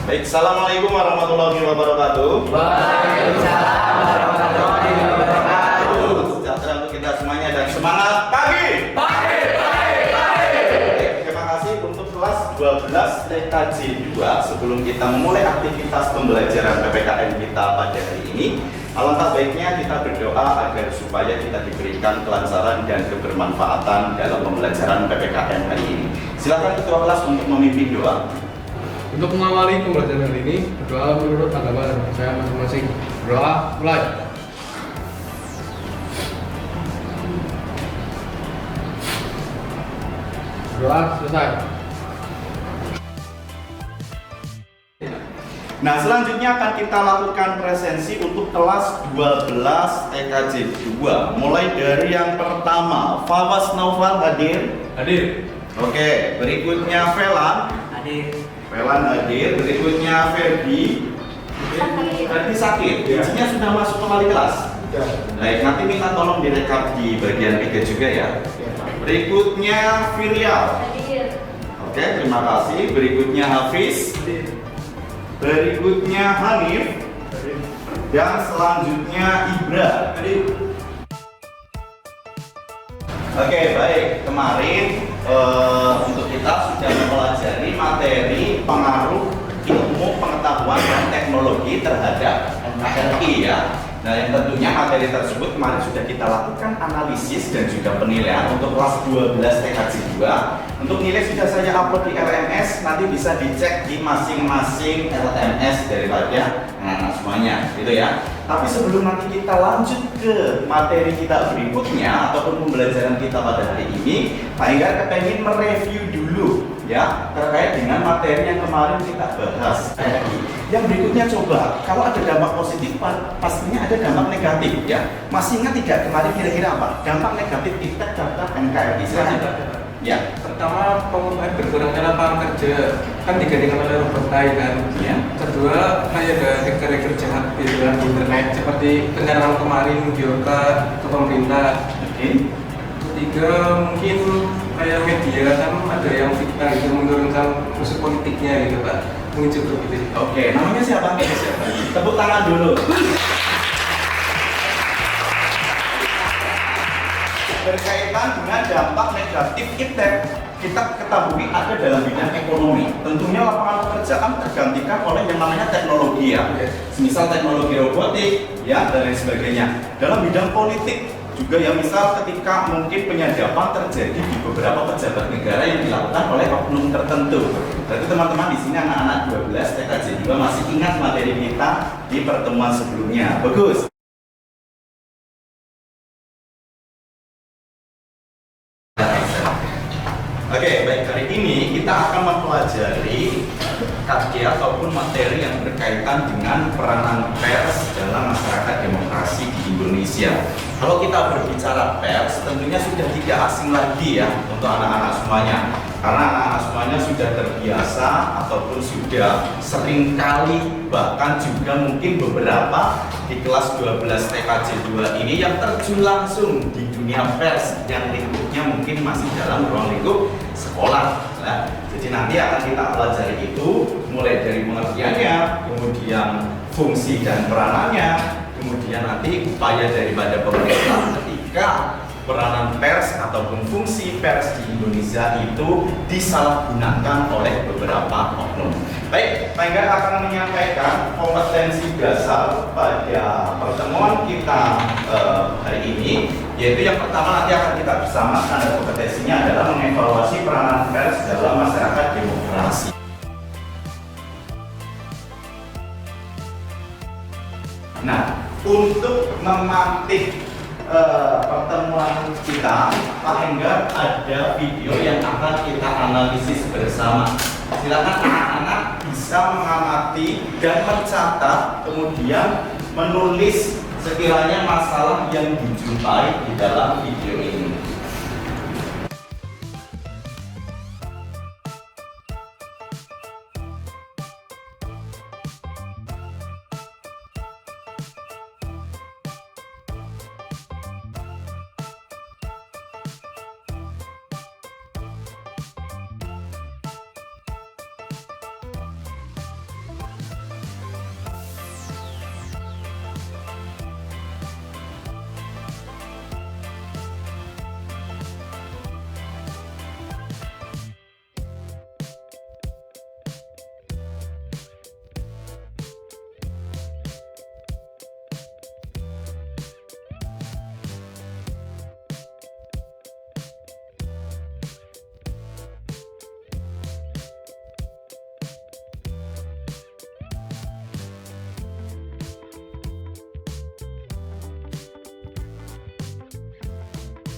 Baik, Assalamualaikum warahmatullahi wabarakatuh. Waalaikumsalam warahmatullahi wabarakatuh. Sejahtera untuk kita semuanya dan semangat pagi. Pagi. Baik, terima kasih untuk kelas 12 TKJ 2. Sebelum kita memulai aktivitas pembelajaran PPKN kita pada hari ini, alangkah baiknya kita berdoa agar supaya kita diberikan kelancaran dan kebermanfaatan dalam pembelajaran PPKN hari ini. Silakan ketua kelas untuk memimpin doa. Untuk mengawali pembelajaran hari ini, berdoa menurut agama dan percaya masing-masing. Berdoa mulai. Berdoa selesai. Nah, selanjutnya akan kita lakukan presensi untuk kelas 12 TKJ 2. Mulai dari yang pertama, Fawas Naufal hadir. Hadir. Oke, berikutnya Velan. Hadir. Velan hadir. Berikutnya Ferdi. Ferdi sakit. Biasanya sudah masuk ke wali kelas. Baik, nanti minta tolong direkap di bagian 3 juga ya. Berikutnya Virial. Oke, terima kasih. Berikutnya Hafiz. Berikutnya Hanif. Dan selanjutnya Ibra. Oke, baik. Kemarin untuk kita sudah mempelajari materi pengaruh ilmu pengetahuan dan teknologi terhadap NKRI ya. Nah, yang tentunya materi tersebut kemarin sudah kita lakukan analisis dan juga penilaian untuk kelas 12 TKJ 2. Untuk nilai sudah saya upload di LMS, nanti bisa dicek di masing-masing LMS daripada anak semuanya, gitu ya. Tapi sebelum nanti kita lanjut ke materi kita berikutnya ataupun pembelajaran kita pada hari ini, Pak Enggar kepengen mereview dulu ya terkait dengan materi yang kemarin kita bahas. Yang berikutnya coba, kalau ada dampak positif pastinya ada dampak negatif ya. Masih ingat tidak kemarin kira-kira apa? Dampak negatif kita daftar NKRI. Silakan. Ya. Pertama, berkurangnya lapangan kerja kan digantikan oleh robot AI kan. Ya. Kedua, kayak ada hacker-hacker jahat di internet seperti penyerangan kemarin Bioka ke pemerintah. Oke. Ketiga, mungkin kayak media kan ada yang fitnah gitu menurunkan musuh politiknya gitu Pak. Mungkin cukup gitu. Oke, namanya siapa? Tepuk tangan dulu. Berkaitan dengan dampak negatif kita ketahui ada dalam bidang ekonomi. Tentunya lapangan pekerjaan tergantikan oleh yang namanya teknologi ya. Misal teknologi robotik ya dan lain sebagainya. Dalam bidang politik juga ya, misal ketika mungkin penyadapan terjadi di beberapa pejabat negara yang dilakukan oleh oknum tertentu. Berarti teman-teman di sini anak-anak 12 TKJ 2 masih ingat materi kita di pertemuan sebelumnya. Bagus. Oke, baik, hari ini kita akan mempelajari kajian ataupun materi yang berkaitan dengan peranan pers dalam masyarakat demokrasi di Indonesia. Kalau kita berbicara pers, tentunya sudah tidak asing lagi ya untuk anak-anak semuanya. Karena anak-anak semuanya sudah terbiasa ataupun sudah seringkali bahkan juga mungkin beberapa di kelas 12 TKJ 2 ini yang terjun langsung di dunia pers yang lingkupnya mungkin masih dalam ruang lingkup sekolah. Nah, jadi nanti akan kita pelajari itu mulai dari pengertiannya, kemudian fungsi dan peranannya, kemudian nanti upaya daripada pemerintah ketika peranan pers ataupun fungsi pers di Indonesia itu disalahgunakan oleh beberapa oknum. Baik, Pak Enggar akan menyampaikan kompetensi dasar pada pertemuan kita hari ini, yaitu yang pertama nanti akan kita bersama standar kompetensinya adalah mengevaluasi peranan pers dalam masyarakat demokrasi. Nah, untuk memantik pertemuan kita, Pak Enggar ada video yang akan kita analisis bersama. Silakan anak-anak bisa mengamati dan mencatat, kemudian menulis sekiranya masalah yang dijumpai di dalam video ini.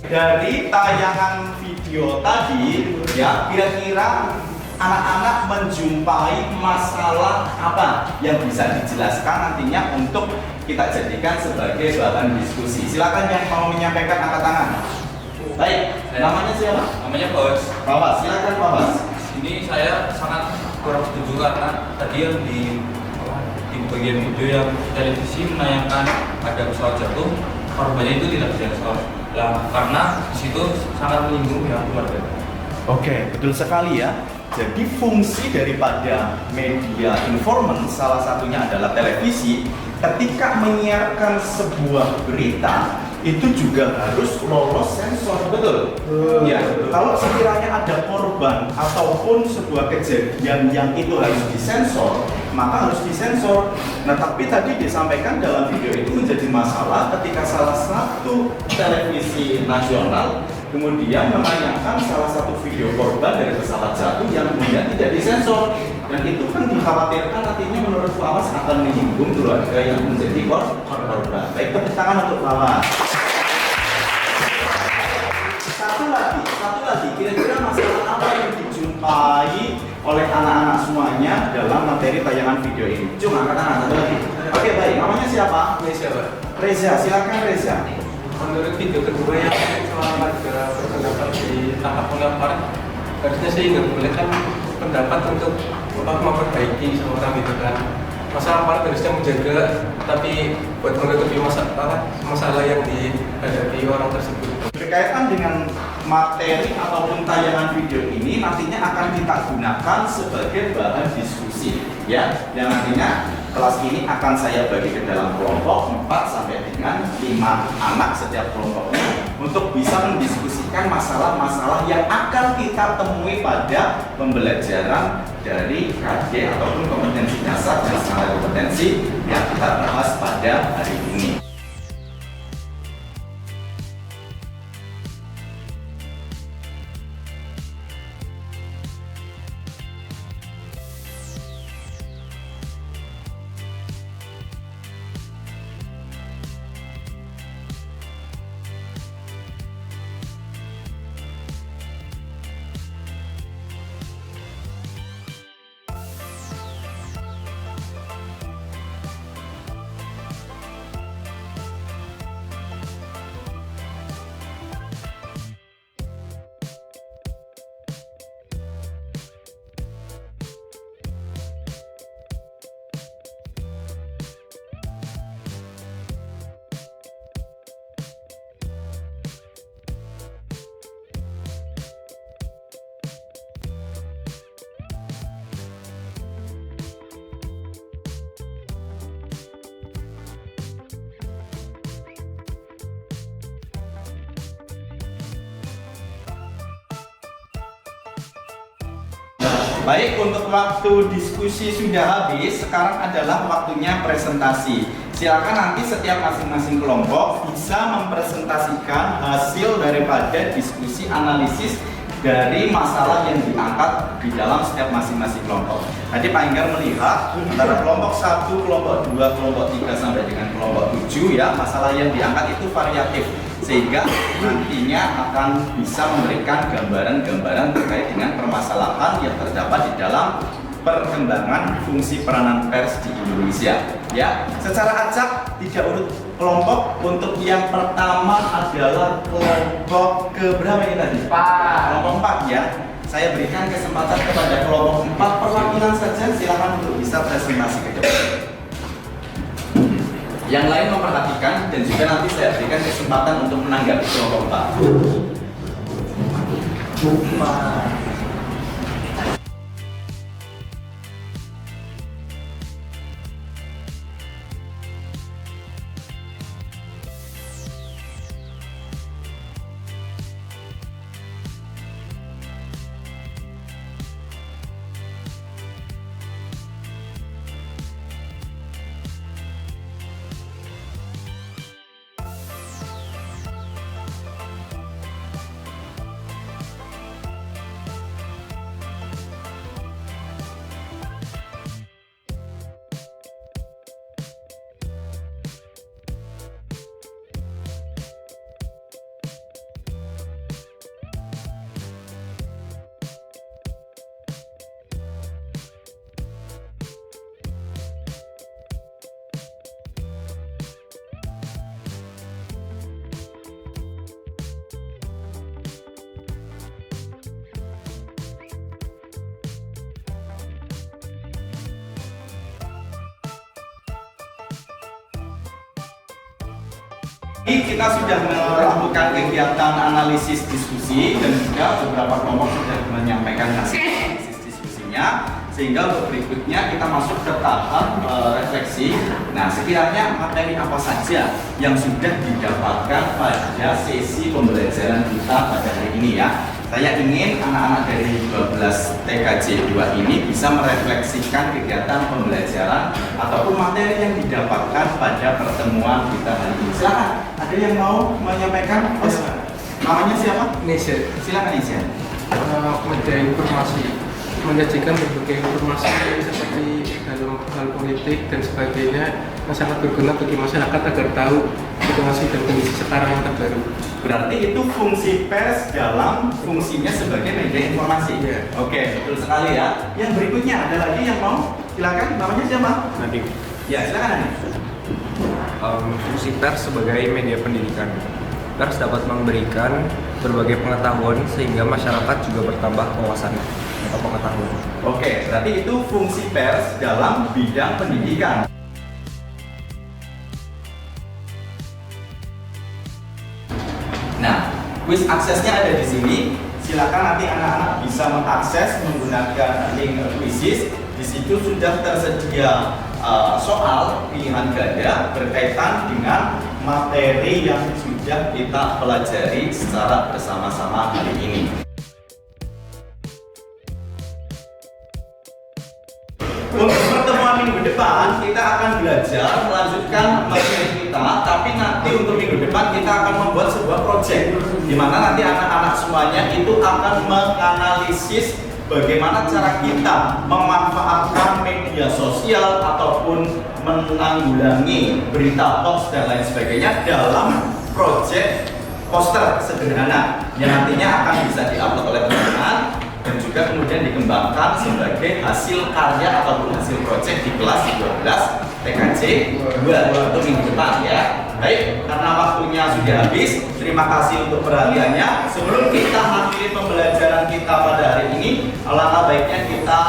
Dari tayangan video tadi, ya kira-kira anak-anak menjumpai masalah apa yang bisa dijelaskan nantinya untuk kita jadikan sebagai bahan diskusi. Silakan yang mau menyampaikan angkat tangan. Baik, namanya siapa? Namanya Bos. Bawas, silakan Bawas. Ini saya sangat kurang setuju karena tadi yang di bagian video yang televisi menayangkan ada pesawat jatuh, korbannya itu tidak disensor. Lah, karena di situ sangat menyinggung pihak keluarga. Oke, betul sekali ya. Jadi fungsi daripada media informan salah satunya adalah televisi. Ketika menyiarkan sebuah berita itu juga harus lolos sensor, betul? Ya. Kalau sekiranya ada korban ataupun sebuah kejadian yang itu harus disensor, maka harus disensor. Nah, tapi tadi disampaikan dalam video itu menjadi masalah ketika salah satu televisi nasional kemudian menayangkan salah satu video korban dari pesawat jatuh yang kemudian tidak disensor, dan itu kan dikhawatirkan nantinya menurut Bawas akan menyinggung keluarga yang menjadi korban. Baik, tepuk tangan untuk Bawas. Satu lagi, kira-kira masalah apa yang dijumpai oleh anak-anak semuanya dalam materi tayangan video ini? Cuma angkat tangan satu lagi. Oke, baik. Namanya siapa? Reza, silakan Reza. Menurut video kedua yang soal warga berpendapat ditangkap oleh aparat, harusnya sih nggak boleh kan pendapat untuk memperbaiki seorang gitu kan. Masa aparat harusnya menjaga, tapi buat menutupi masalah yang dihadapi orang tersebut. Berkaitan dengan materi ataupun tayangan video ini nantinya akan kita gunakan sebagai bahan diskusi, ya. Yang nantinya kelas ini akan saya bagi ke dalam kelompok 4 sampai dengan 5 anak setiap kelompoknya untuk bisa mendiskusikan masalah-masalah yang akan kita temui pada pembelajaran dari KJ ataupun kompetensi dasar dan standar kompetensi yang kita bahas pada hari ini. Baik, untuk waktu diskusi sudah habis, sekarang adalah waktunya presentasi. Silakan nanti setiap masing-masing kelompok bisa mempresentasikan hasil daripada diskusi analisis dari masalah yang diangkat di dalam setiap masing-masing kelompok. Tadi Pak Enggar melihat antara kelompok 1, kelompok 2, kelompok 3 sampai dengan kelompok 7 ya, masalah yang diangkat itu variatif, sehingga nantinya akan bisa memberikan gambaran-gambaran terkait dengan permasalahan yang terdapat di dalam perkembangan fungsi peranan pers di Indonesia. Ya, secara acak tidak urut kelompok. Untuk yang pertama adalah kelompok keberapa ini tadi? Kelompok 4 ya. Saya berikan kesempatan kepada kelompok 4 perwakilan saja, silakan untuk bisa presentasi ke depan. Yang lain memperhatikan dan juga nanti saya berikan kesempatan untuk menanggapi kelompok 4. Kita sudah melakukan kegiatan analisis diskusi dan juga beberapa kelompok sudah menyampaikan hasil analisis diskusinya, sehingga untuk berikutnya kita masuk ke tahap refleksi. Nah, sekiranya materi apa saja yang sudah didapatkan pada sesi pembelajaran kita pada hari ini ya. Saya ingin anak-anak dari 12 TKJ 2 ini bisa merefleksikan kegiatan pembelajaran ataupun materi yang didapatkan pada pertemuan kita hari ini. Silakan, ada yang mau menyampaikan? Oh, namanya siapa? Nesya. Silakan Nesya. Media informasi menyajikan berbagai informasi seperti dalam hal politik dan sebagainya yang sangat berguna bagi masyarakat agar tahu situasi dan kondisi sekarang yang terbaru. Berarti itu fungsi pers dalam fungsinya sebagai media informasi. Iya. Oke, betul sekali ya. Yang berikutnya ada lagi yang mau? Silakan, namanya siapa? Nadiem. Ya, silakan Nadiem. Fungsi pers sebagai media pendidikan. Pers dapat memberikan berbagai pengetahuan sehingga masyarakat juga bertambah wawasan atau pengetahuan. Oke, berarti itu fungsi pers dalam bidang pendidikan. Nah, quiz aksesnya ada di sini. Silakan nanti anak-anak bisa mengakses menggunakan link quizzes. Di situ sudah tersedia soal pilihan ganda berkaitan dengan materi yang sudah kita pelajari secara bersama-sama hari ini. Untuk pertemuan minggu depan kita akan belajar melanjutkan materi kita, tapi nanti untuk minggu depan kita akan membuat sebuah proyek di mana nanti anak-anak semuanya itu akan menganalisis bagaimana cara kita memanfaatkan media sosial ataupun menanggulangi berita hoax dan lain sebagainya dalam proyek poster sederhana yang nantinya akan bisa diupload oleh teman-teman dan juga kemudian dikembangkan sebagai hasil karya ataupun hasil proyek di kelas 12 TKJ 2 untuk minggu depan ya. Baik, karena waktunya sudah habis, terima kasih untuk perhatiannya. Sebelum kita akhiri pembelajaran kita pada hari ini, alangkah baiknya kita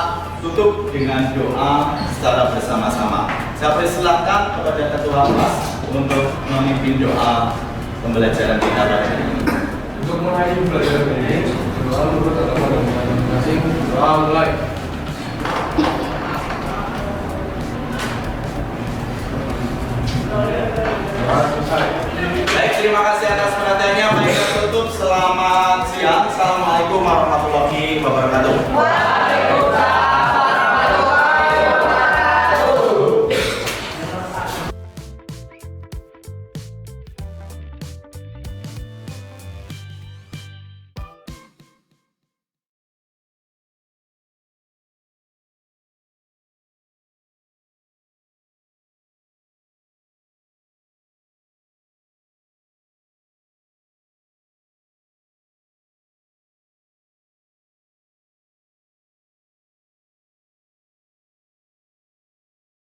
tutup dengan doa secara bersama-sama. Saya persilakan kepada Ketua Kelas untuk memimpin doa pembelajaran kita pada hari ini. Untuk mengakhiri pembelajaran ini, doa menurut agama dan masing-masing, doa mulai.